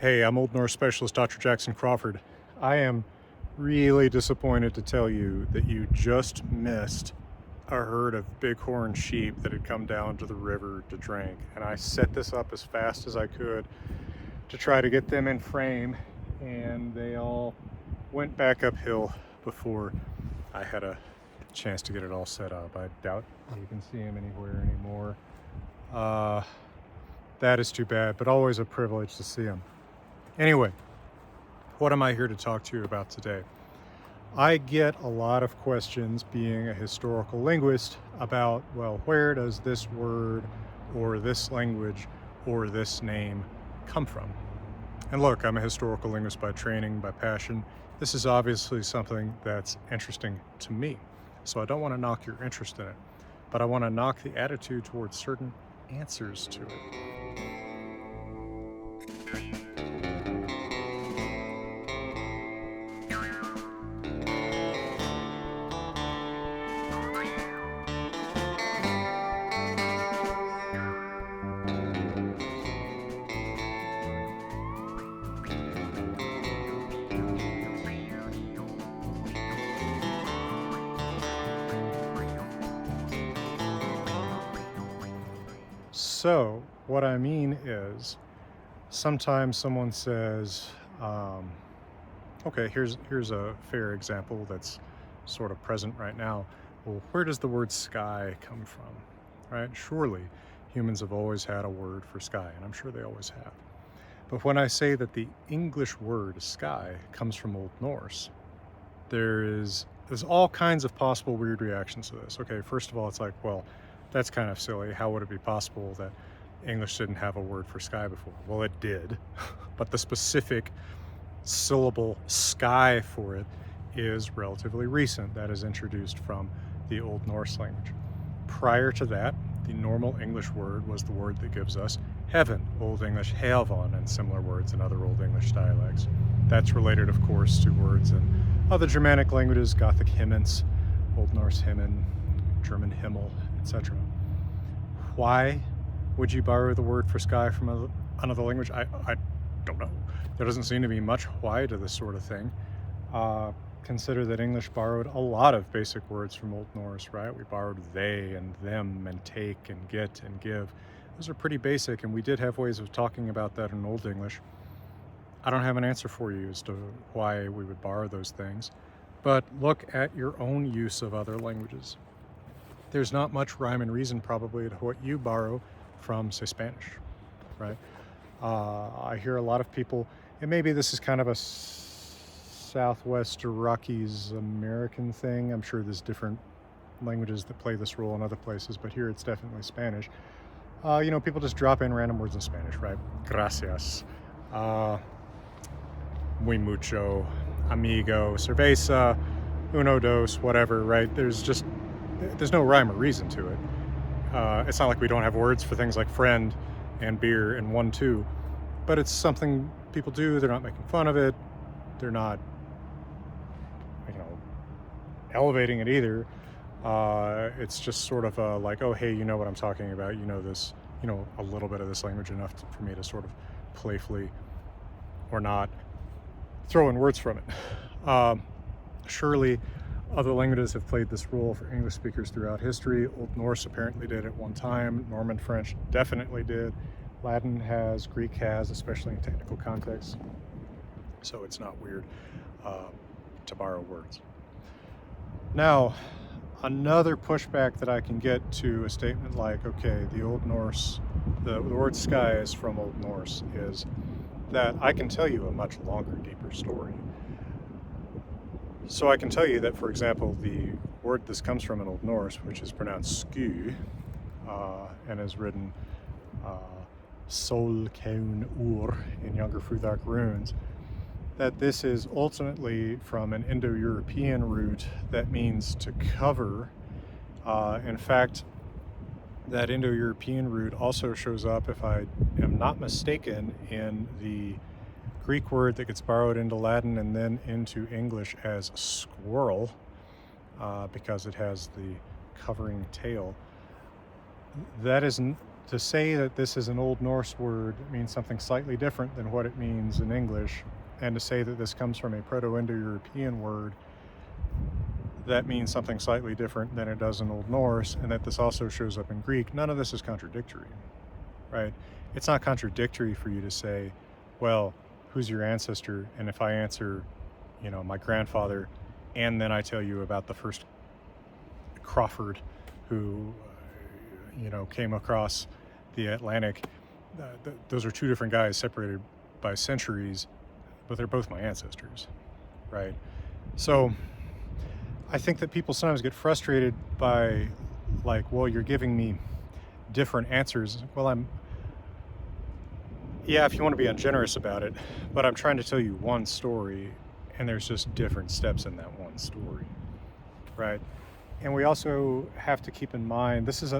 Hey, I'm Old Norse specialist Dr. Jackson Crawford. I am really disappointed to tell you that you just missed a herd of bighorn sheep that had come down to the river to drink. And I set this up as fast as I could to try to get them in frame, and they all went back uphill before I had a chance to get it all set up. I doubt you can see them anywhere anymore. That is too bad, but always a privilege to see them. Anyway, what am I here to talk to you about today? I get a lot of questions, being a historical linguist, about, well, where does this word or this language or this name come from? And look, I'm a historical linguist by training, by passion. This is obviously something that's interesting to me. So I don't want to knock your interest in it, but I want to knock the attitude towards certain answers to it. So what I mean is, sometimes someone says, okay, here's a fair example that's sort of present right now. Well, where does the word sky come from? Right? Surely humans have always had a word for sky, and I'm sure they always have. But when I say that the English word sky comes from Old Norse, there's all kinds of possible weird reactions to this. Okay, first of all, it's like, well, that's kind of silly. How would it be possible that English didn't have a word for sky before? Well, it did, but the specific syllable sky for it is relatively recent. That is introduced from the Old Norse language. Prior to that, the normal English word was the word that gives us heaven, Old English helvon, and similar words in other Old English dialects. That's related, of course, to words in other Germanic languages, Gothic hymens, Old Norse hymnen, German himmel, etc. Why would you borrow the word for sky from another language? I don't know. There doesn't seem to be much why to this sort of thing. Consider that English borrowed a lot of basic words from Old Norse, right? We borrowed they and them and take and get and give. Those are pretty basic, and we did have ways of talking about that in Old English. I don't have an answer for you as to why we would borrow those things, but look at your own use of other languages. There's not much rhyme and reason probably to what you borrow from, say, Spanish, right? I hear a lot of people, and maybe this is kind of a Southwest or Rockies American thing. I'm sure there's different languages that play this role in other places, but here it's definitely Spanish. People just drop in random words in Spanish, right? Gracias, muy mucho, amigo, cerveza, uno, dos, whatever, right? There's no rhyme or reason to it. It's not like we don't have words for things like friend and beer and 1-2, but it's something people do. They're not making fun of it. They're not, elevating it either. It's just sort of like, oh, hey, you know what I'm talking about. You know this, a little bit of this language enough for me to sort of playfully or not throw in words from it. Surely other languages have played this role for English speakers throughout history. Old Norse apparently did at one time. Norman French definitely did. Latin has, Greek has, especially in technical contexts. So it's not weird to borrow words. Now, another pushback that I can get to a statement like, okay, the Old Norse, the word sky is from Old Norse, is that I can tell you a much longer, deeper story. So I can tell you that, for example, the word this comes from in Old Norse, which is pronounced sku, and is written sol keun ur in Younger Futhark runes, that this is ultimately from an Indo-European root that means to cover. In fact, that Indo-European root also shows up, if I am not mistaken, in the Greek word that gets borrowed into Latin and then into English as squirrel, because it has the covering tail. That is to say that this is an Old Norse word means something slightly different than what it means in English, and to say that this comes from a Proto-Indo-European word that means something slightly different than it does in Old Norse, and that this also shows up in Greek, none of this is contradictory, right? It's not contradictory for you to say, well, who's your ancestor? And if I answer, my grandfather, and then I tell you about the first Crawford who, came across the Atlantic, those are two different guys separated by centuries, but they're both my ancestors, right? So I think that people sometimes get frustrated by, like, well, you're giving me different answers. Well, if you want to be ungenerous about it, but I'm trying to tell you one story, and there's just different steps in that one story, right? And we also have to keep in mind, this is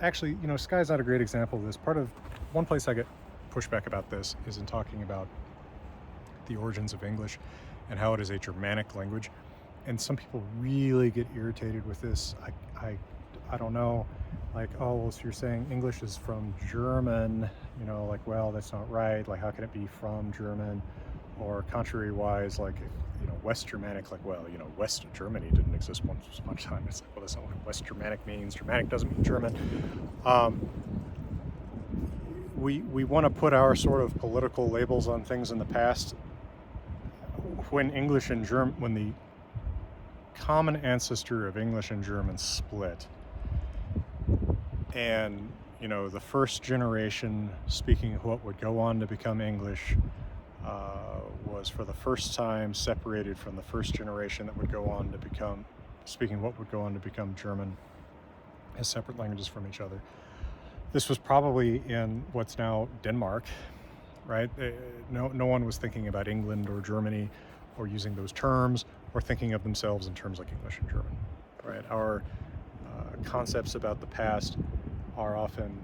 actually, Sky's not a great example of this. One place I get pushback about this is in talking about the origins of English and how it is a Germanic language. And some people really get irritated with this. I don't know, like, oh, well, so you're saying English is from German, like, well, that's not right. Like, how can it be from German? Or contrary-wise, like, West Germanic, like, well, West Germany didn't exist once upon a time. It's like, well, that's not what West Germanic means. Germanic doesn't mean German. We want to put our sort of political labels on things in the past. When English and German, when the common ancestor of English and German split, and the first generation speaking what would go on to become English was for the first time separated from the first generation that would go on to become speaking what would go on to become German as separate languages from each other. This was probably in what's now Denmark, right? No one was thinking about England or Germany or using those terms or thinking of themselves in terms like English and German, right? Our concepts about the past are often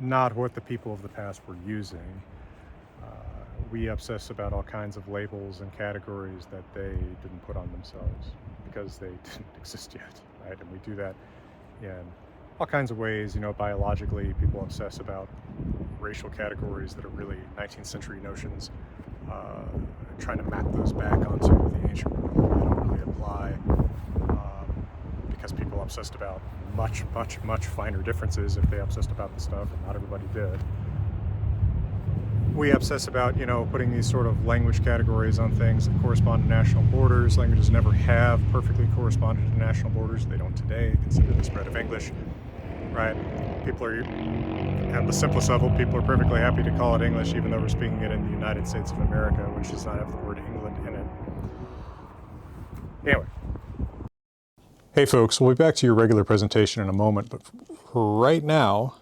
not what the people of the past were using. We obsess about all kinds of labels and categories that they didn't put on themselves because they didn't exist yet, right? And we do that in all kinds of ways. Biologically, people obsess about racial categories that are really 19th century notions, trying to map those back onto the ancient world. They don't really apply because people obsessed about much, much, much finer differences if they obsessed about the stuff, and not everybody did. We obsess about, putting these sort of language categories on things that correspond to national borders. Languages never have perfectly corresponded to national borders. They don't today. Consider the spread of English, right? At the simplest level, people are perfectly happy to call it English, even though we're speaking it in the United States of America, which does not have the word England in it. Anyway. Hey folks, we'll be back to your regular presentation in a moment, but for right now,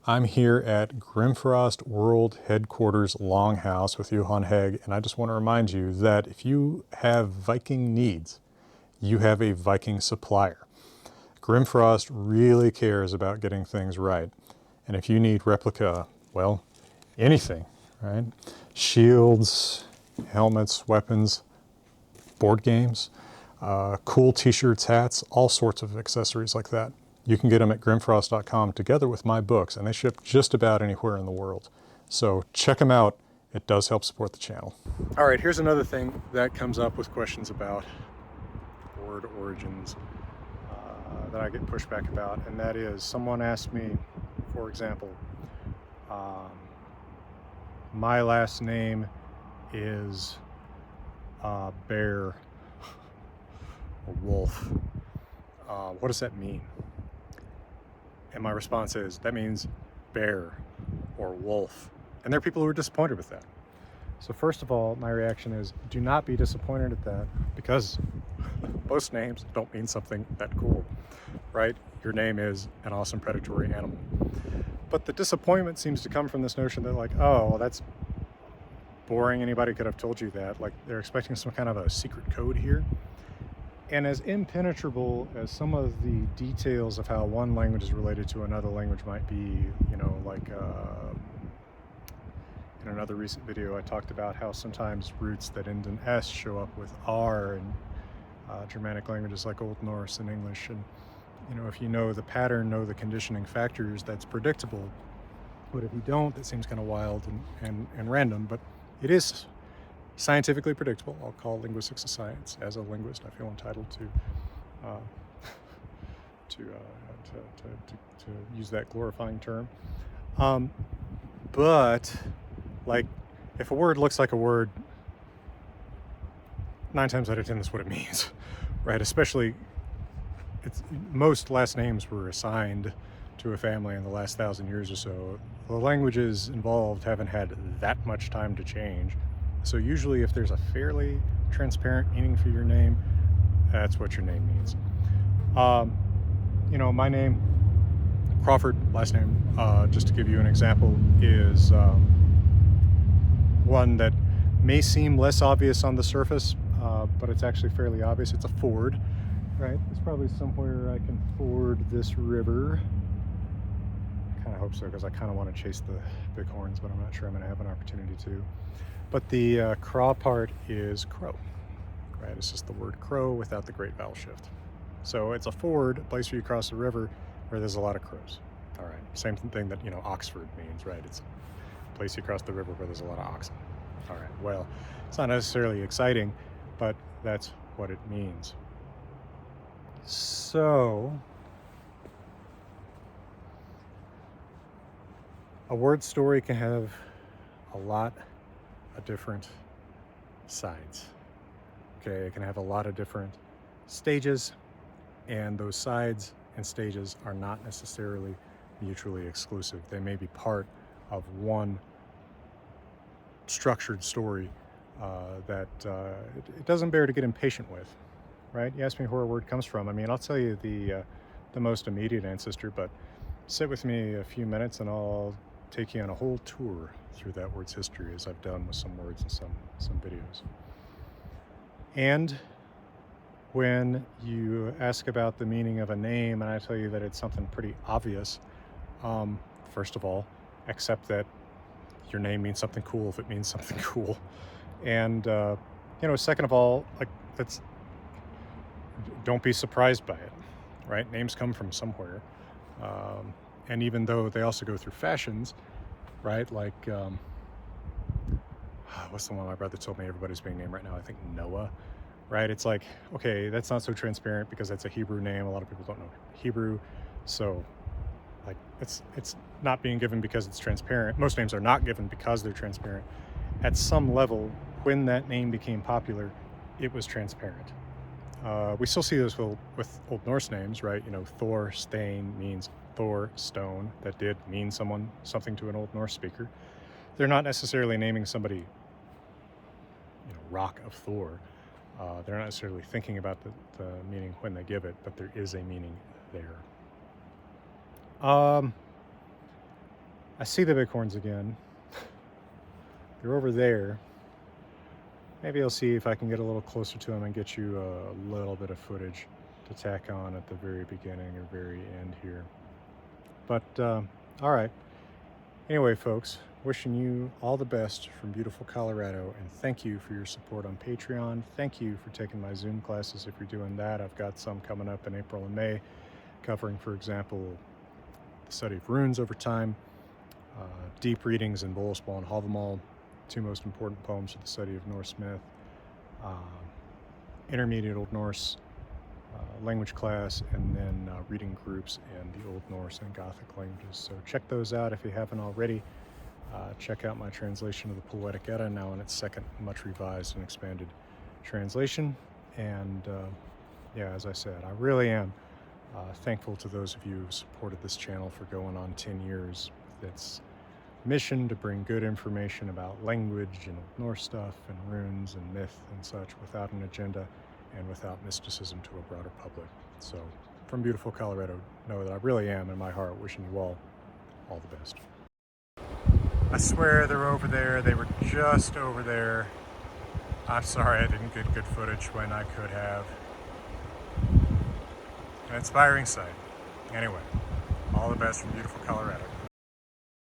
I'm here at Grimfrost World Headquarters Longhouse with Johan Hegg, and I just want to remind you that if you have Viking needs, you have a Viking supplier. Grimfrost really cares about getting things right, and if you need replica, well, anything, right? Shields, helmets, weapons, board games, cool t-shirts, hats, all sorts of accessories like that. You can get them at grimfrost.com together with my books, and they ship just about anywhere in the world. So check them out. It does help support the channel. All right, here's another thing that comes up with questions about word origins that I get pushback about, and that is someone asked me, for example, my last name is Bear or Wolf. What does that mean? And my response is, that means bear or wolf. And there are people who are disappointed with that. So first of all, my reaction is, do not be disappointed at that, because most names don't mean something that cool, right? Your name is an awesome predatory animal. But the disappointment seems to come from this notion that, like, oh, well, that's boring. Anybody could have told you that. Like, they're expecting some kind of a secret code here. And as impenetrable as some of the details of how one language is related to another language might be, like in another recent video I talked about how sometimes roots that end in S show up with R in Germanic languages like Old Norse and English, and You know, if you know the pattern, know the conditioning factors, that's predictable. But if you don't, that seems kind of wild and random. But it is scientifically predictable. I'll call linguistics a science. As a linguist, I feel entitled uh, to use that glorifying term. But like, if a word looks like a word, 9 times out of 10, that's what it means, right? Especially, most last names were assigned to a family in the last 1,000 years or so. The languages involved haven't had that much time to change. So usually if there's a fairly transparent meaning for your name, that's what your name means. You know, my name, Crawford, last name, just to give you an example, is one that may seem less obvious on the surface, but it's actually fairly obvious. It's a ford, right? There's probably somewhere I can ford this river. I kind of hope so, because I kind of want to chase the bighorns, but I'm not sure I'm going to have an opportunity to. But the craw part is crow, right? It's just the word crow without the great vowel shift. So it's a ford, a place where you cross the river where there's a lot of crows. All right, same thing that, you know, Oxford means, right? It's a place you cross the river where there's a lot of oxen. All right, well, it's not necessarily exciting, but that's what it means. So, a word story can have a lot of different sides. Okay, it can have a lot of different stages, and those sides and stages are not necessarily mutually exclusive. They may be part of one structured story that it doesn't bear to get impatient with, right? You ask me where a word comes from. I mean, I'll tell you the most immediate ancestor, but sit with me a few minutes and I'll take you on a whole tour through that word's history, as I've done with some words and some videos. And when you ask about the meaning of a name and I tell you that it's something pretty obvious, first of all, accept that your name means something cool if it means something cool. And, you know, second of all, like, don't be surprised by it, right? Names come from somewhere. And even though they also go through fashions, right? Like, what's the one my brother told me everybody's being named right now? I think Noah, right? It's like, okay, that's not so transparent because that's a Hebrew name. A lot of people don't know Hebrew. So, like, it's not being given because it's transparent. Most names are not given because they're transparent. At some level, when that name became popular, it was transparent. We still see this with Old Norse names, right? You know, Thor Stein means Thor stone. That did mean something to an Old Norse speaker. They're not necessarily naming somebody, you know, Rock of Thor. They're not necessarily thinking about the meaning when they give it, but there is a meaning there. I see the bighorns again. They're over there. Maybe I'll see if I can get a little closer to them and get you a little bit of footage to tack on at the very beginning or very end here. But, all right. Anyway, folks, wishing you all the best from beautiful Colorado, and thank you for your support on Patreon. Thank you for taking my Zoom classes if you're doing that. I've got some coming up in April and May, covering, for example, the study of runes over time, deep readings in Boelsball and Havamal, 2 most important poems for the study of Norse myth, intermediate Old Norse language class, and then reading groups in the Old Norse and Gothic languages. So check those out if you haven't already. Check out my translation of the Poetic Edda, now in its second, much revised and expanded translation. And yeah, as I said, I really am thankful to those of you who supported this channel for going on 10 years with its mission to bring good information about language and Old Norse stuff and runes and myth and such without an agenda and without mysticism to a broader public. So from beautiful Colorado, know that I really am in my heart wishing you all the best. I swear they're over there. They were just over there. I'm sorry I didn't get good footage when I could have. An inspiring sight. Anyway, all the best from beautiful Colorado.